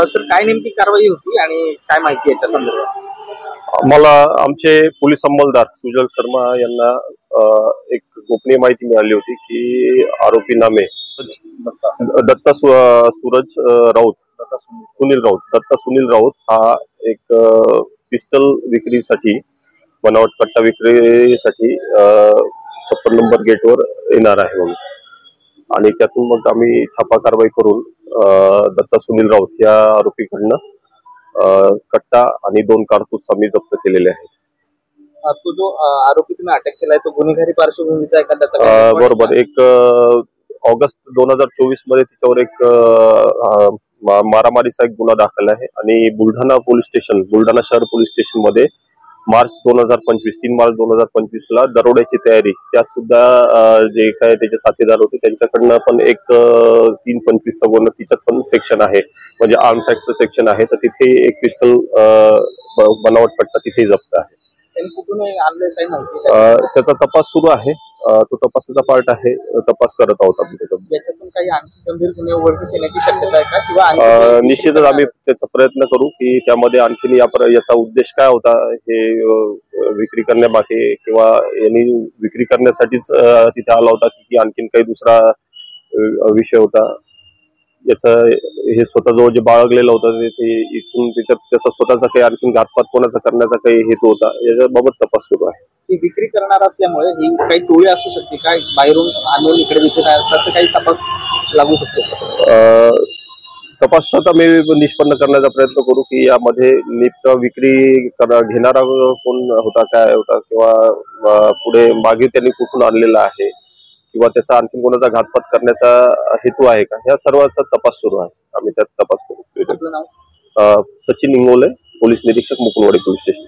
Sir काय नेमकी कारवाई होती आणि काय माहिती याच्या संदर्भात? मला आमचे पोलीस अंमलदार सुजल शर्मा यांना एक गोपनीय माहिती मिळाली होती की आरोपी नामे दत्ता सूरज राऊत, सुनील राऊत, दत्ता सुनील राऊत हा एक पिस्टल विक्रीसाठी, बनावट कट्टा विक्रीसाठी 56 नंबर गेटवर येणार आहे म्हणून, आणि त्यातून मग आम्ही छापा कारवाई करून दत्ता सुनील राऊत या आरोपीकडनं कट्टा आणि 2 कारतूस आम्ही जप्त केलेले आहेत. तो जो आरोपी तुम्ही अटक केलाय तो गुन्हेगारी पार्श्वभूमीचा एखादा? बरोबर. एक ऑगस्ट 2024 मध्ये तिच्यावर एक मारामारीचा एक गुन्हा दाखल आहे आणि बुलढाणा शहर पोलीस स्टेशन मध्ये मार्च 2025 3 मार्च 2025 ला दरोड्याची तयारी, त्यात सुद्धा जे काय त्याचे साथीदार होते त्यांच्याकडनं पण एक 325 गुन्हा, तिच्यात पण सेक्शन आहे, म्हणजे आर्म्स ऍक्टचं सेक्शन आहे. तर तिथे एक पिस्टल बनावट कट्टा तिथे जप्त आहे. त्याचा तपास सुरू आहे, तो तपासाचा पार्ट आहे, तपास करत आहोत आम्ही त्याच्यातून काही आणखी गंभीर गुन्हे उघडकीस येण्याची शक्यता आहे का? किंवा निश्चितच आम्ही त्याचा प्रयत्न करू की त्यामध्ये आणखीन याचा उद्देश काय होता, हे विक्री करण्यामागे किंवा यांनी विक्री करण्यासाठीच तिथे आला होता की आणखीन काही दुसरा विषय होता, याचा हे स्वतःजवळ जे बाळगलेलं होतं ते इथून त्याचा स्वतःचा काही आणखीन घातपात कोणाचा करण्याचा काही हेतू होता, याच्याबाबत तपास सुरू आहे. ती विक्री करणार असल्यामुळे ही काही टोळी असू शकते काय, बाहेरून आणून इकडे विकत आहे, तसं काही तपास लागू शकतो? तपासात आम्ही निष्पन्न करण्याचा प्रयत्न करू की यामध्ये नेमकं विक्री घेणारा कोण होता, काय होता, किंवा पुढे मागे त्यांनी कुठून आणलेला आहे, किंवा त्याचा आणखी कोणाचा घातपात करण्याचा हेतू आहे का, या सर्वांचा तपास सुरू आहे. आम्ही त्यात तपास करू. सचिन इंगोले, पोलीस निरीक्षक, मुकुंदवाडी पोलीस स्टेशन.